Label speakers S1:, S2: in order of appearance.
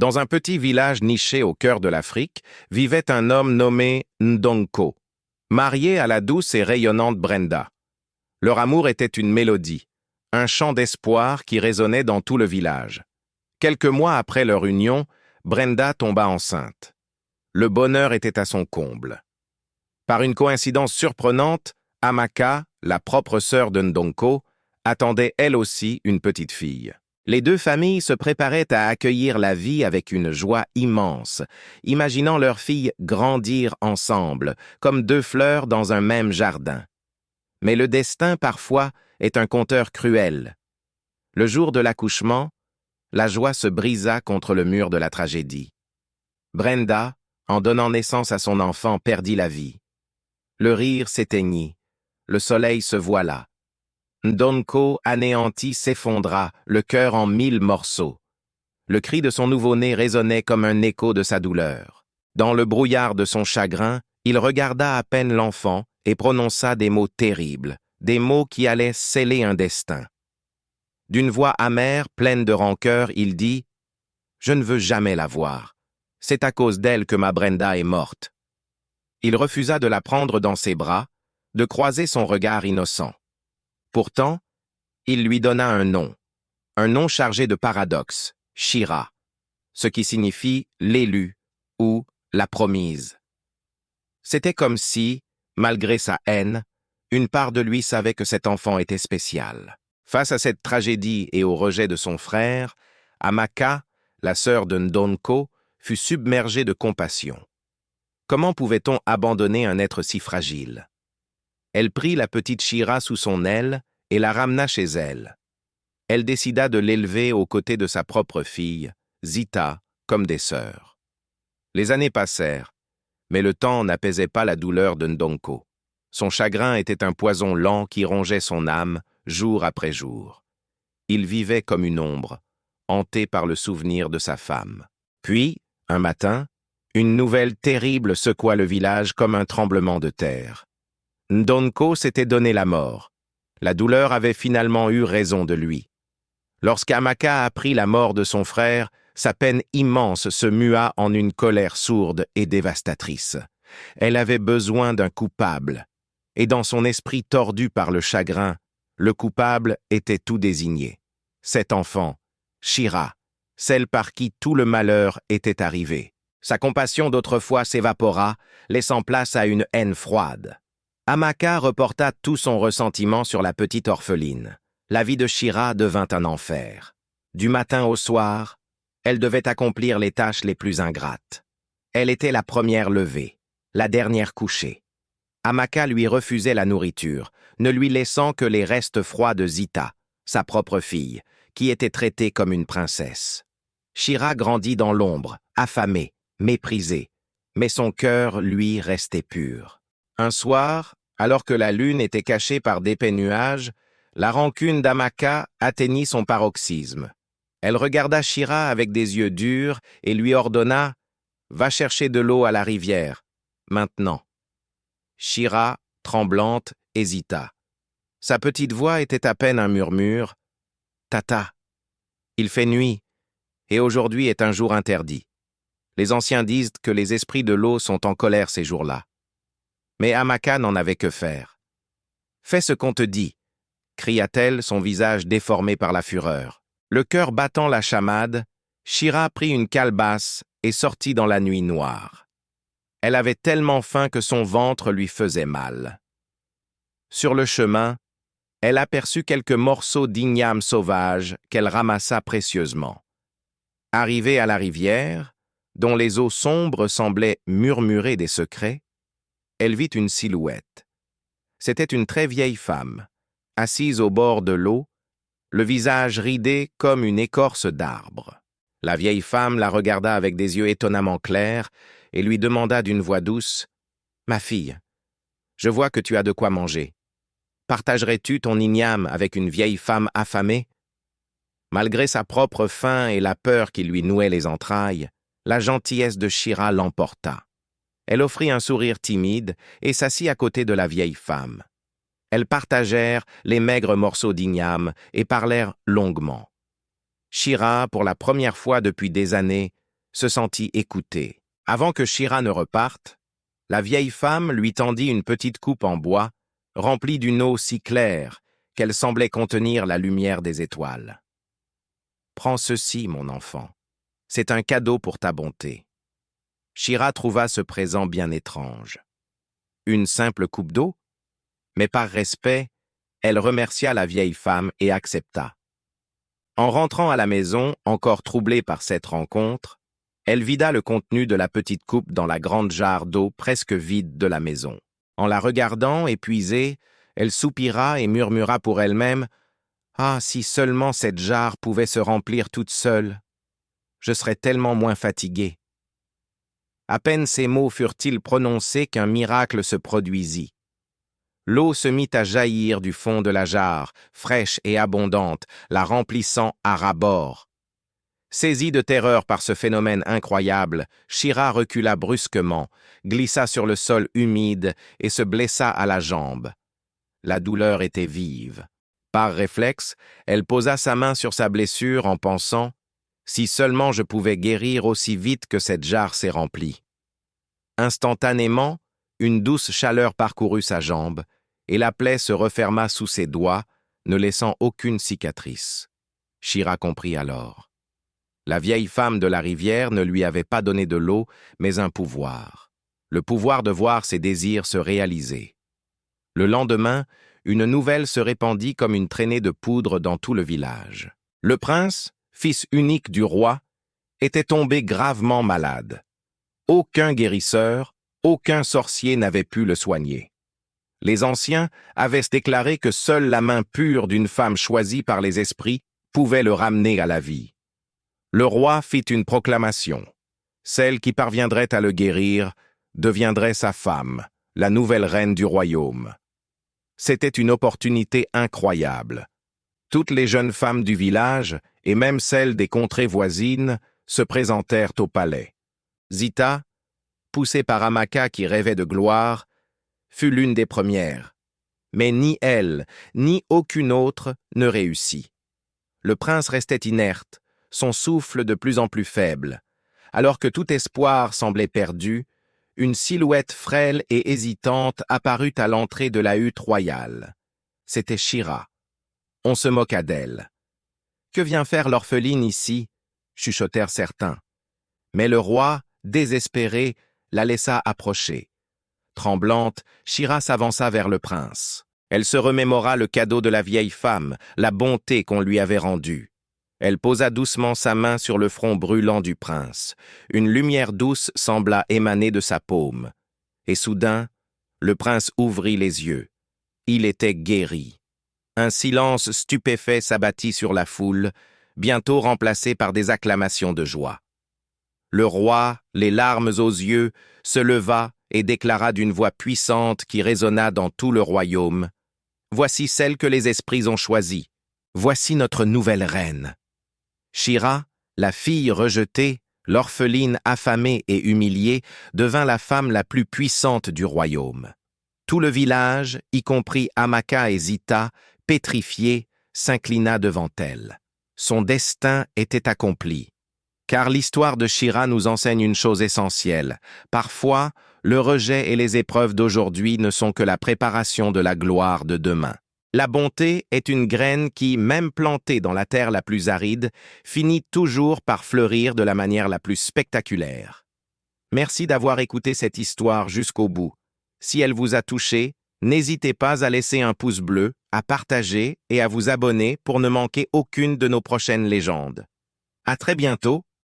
S1: Dans un petit village niché au cœur de l'Afrique, vivait un homme nommé Ndonko, marié à la douce et rayonnante Brenda. Leur amour était une mélodie, un chant d'espoir qui résonnait dans tout le village. Quelques mois après leur union, Brenda tomba enceinte. Le bonheur était à son comble. Par une coïncidence surprenante, Amaka, la propre sœur de Ndonko, attendait elle aussi une petite fille. Les deux familles se préparaient à accueillir la vie avec une joie immense, imaginant leur fille grandir ensemble, comme deux fleurs dans un même jardin. Mais le destin, parfois, est un conteur cruel. Le jour de l'accouchement, la joie se brisa contre le mur de la tragédie. Brenda, en donnant naissance à son enfant, perdit la vie. Le rire s'éteignit, le soleil se voila. Ndonko, anéanti, s'effondra, le cœur en 1000 morceaux. Le cri de son nouveau-né résonnait comme un écho de sa douleur. Dans le brouillard de son chagrin, il regarda à peine l'enfant et prononça des mots terribles, des mots qui allaient sceller un destin. D'une voix amère, pleine de rancœur, il dit « Je ne veux jamais la voir. C'est à cause d'elle que ma Brenda est morte. » Il refusa de la prendre dans ses bras, de croiser son regard innocent. Pourtant, il lui donna un nom chargé de paradoxes, Shira, ce qui signifie l'élu ou la promise. C'était comme si, malgré sa haine, une part de lui savait que cet enfant était spécial. Face à cette tragédie et au rejet de son frère, Amaka, la sœur de Ndonko, fut submergée de compassion. Comment pouvait-on abandonner un être si fragile? Elle prit la petite Shira sous son aile et la ramena chez elle. Elle décida de l'élever aux côtés de sa propre fille, Zita, comme des sœurs. Les années passèrent, mais le temps n'apaisait pas la douleur de Ndonko. Son chagrin était un poison lent qui rongeait son âme, jour après jour. Il vivait comme une ombre, hanté par le souvenir de sa femme. Puis, un matin, une nouvelle terrible secoua le village comme un tremblement de terre. Ndonko s'était donné la mort. La douleur avait finalement eu raison de lui. Lorsqu'Amaka apprit la mort de son frère, sa peine immense se mua en une colère sourde et dévastatrice. Elle avait besoin d'un coupable, et dans son esprit tordu par le chagrin, le coupable était tout désigné. Cet enfant, Shira, celle par qui tout le malheur était arrivé. Sa compassion d'autrefois s'évapora, laissant place à une haine froide. Amaka reporta tout son ressentiment sur la petite orpheline. La vie de Shira devint un enfer. Du matin au soir, elle devait accomplir les tâches les plus ingrates. Elle était la première levée, la dernière couchée. Amaka lui refusait la nourriture, ne lui laissant que les restes froids de Zita, sa propre fille, qui était traitée comme une princesse. Shira grandit dans l'ombre, affamée, méprisée, mais son cœur, lui, restait pur. Un soir, alors que la lune était cachée par d'épais nuages, la rancune d'Amaka atteignit son paroxysme. Elle regarda Shira avec des yeux durs et lui ordonna « Va chercher de l'eau à la rivière, maintenant. » Shira, tremblante, hésita. Sa petite voix était à peine un murmure. « Tata, il fait nuit, et aujourd'hui est un jour interdit. Les anciens disent que les esprits de l'eau sont en colère ces jours-là. » Mais Amaka n'en avait que faire. « Fais ce qu'on te dit, » cria-t-elle, son visage déformé par la fureur. Le cœur battant la chamade, Shira prit une calebasse et sortit dans la nuit noire. Elle avait tellement faim que son ventre lui faisait mal. Sur le chemin, elle aperçut quelques morceaux d'igname sauvage qu'elle ramassa précieusement. Arrivée à la rivière, dont les eaux sombres semblaient murmurer des secrets, elle vit une silhouette. C'était une très vieille femme, assise au bord de l'eau, le visage ridé comme une écorce d'arbre. La vieille femme la regarda avec des yeux étonnamment clairs et lui demanda d'une voix douce « Ma fille, je vois que tu as de quoi manger. Partagerais-tu ton igname avec une vieille femme affamée ?» Malgré sa propre faim et la peur qui lui nouait les entrailles, la gentillesse de Shira l'emporta. Elle offrit un sourire timide et s'assit à côté de la vieille femme. Elles partagèrent les maigres morceaux d'igname et parlèrent longuement. Shira, pour la première fois depuis des années, se sentit écoutée. Avant que Shira ne reparte, la vieille femme lui tendit une petite coupe en bois, remplie d'une eau si claire qu'elle semblait contenir la lumière des étoiles. « Prends ceci, mon enfant. C'est un cadeau pour ta bonté. » Shira trouva ce présent bien étrange. Une simple coupe d'eau? Mais par respect, elle remercia la vieille femme et accepta. En rentrant à la maison, encore troublée par cette rencontre, elle vida le contenu de la petite coupe dans la grande jarre d'eau presque vide de la maison. En la regardant, épuisée, elle soupira et murmura pour elle-même « Ah, si seulement cette jarre pouvait se remplir toute seule! Je serais tellement moins fatiguée. » À peine ces mots furent-ils prononcés qu'un miracle se produisit. L'eau se mit à jaillir du fond de la jarre, fraîche et abondante, la remplissant à ras-bord. Saisie de terreur par ce phénomène incroyable, Shira recula brusquement, glissa sur le sol humide et se blessa à la jambe. La douleur était vive. Par réflexe, elle posa sa main sur sa blessure en pensant « Si seulement je pouvais guérir aussi vite que cette jarre s'est remplie. » Instantanément, une douce chaleur parcourut sa jambe, et la plaie se referma sous ses doigts, ne laissant aucune cicatrice. Shira comprit alors. La vieille femme de la rivière ne lui avait pas donné de l'eau, mais un pouvoir. Le pouvoir de voir ses désirs se réaliser. Le lendemain, une nouvelle se répandit comme une traînée de poudre dans tout le village. Le prince, fils unique du roi, était tombé gravement malade. Aucun guérisseur, aucun sorcier n'avait pu le soigner. Les anciens avaient déclaré que seule la main pure d'une femme choisie par les esprits pouvait le ramener à la vie. Le roi fit une proclamation. Celle qui parviendrait à le guérir deviendrait sa femme, la nouvelle reine du royaume. C'était une opportunité incroyable. Toutes les jeunes femmes du village, et même celles des contrées voisines, se présentèrent au palais. Zita, poussée par Amaka qui rêvait de gloire, fut l'une des premières. Mais ni elle, ni aucune autre ne réussit. Le prince restait inerte, son souffle de plus en plus faible. Alors que tout espoir semblait perdu, une silhouette frêle et hésitante apparut à l'entrée de la hutte royale. C'était Shira. On se moqua d'elle. « Que vient faire l'orpheline ici ?» chuchotèrent certains. Mais le roi, désespéré, la laissa approcher. Tremblante, Shira s'avança vers le prince. Elle se remémora le cadeau de la vieille femme, la bonté qu'on lui avait rendue. Elle posa doucement sa main sur le front brûlant du prince. Une lumière douce sembla émaner de sa paume. Et soudain, le prince ouvrit les yeux. Il était guéri. Un silence stupéfait s'abattit sur la foule, bientôt remplacé par des acclamations de joie. Le roi, les larmes aux yeux, se leva et déclara d'une voix puissante qui résonna dans tout le royaume. « Voici celle que les esprits ont choisie. Voici notre nouvelle reine. » Shira, la fille rejetée, l'orpheline affamée et humiliée, devint la femme la plus puissante du royaume. Tout le village, y compris Amaka et Zita, pétrifiés, s'inclina devant elle. Son destin était accompli. Car l'histoire de Shira nous enseigne une chose essentielle. Parfois, le rejet et les épreuves d'aujourd'hui ne sont que la préparation de la gloire de demain. La bonté est une graine qui, même plantée dans la terre la plus aride, finit toujours par fleurir de la manière la plus spectaculaire. Merci d'avoir écouté cette histoire jusqu'au bout. Si elle vous a touché, n'hésitez pas à laisser un pouce bleu, à partager et à vous abonner pour ne manquer aucune de nos prochaines légendes. À très bientôt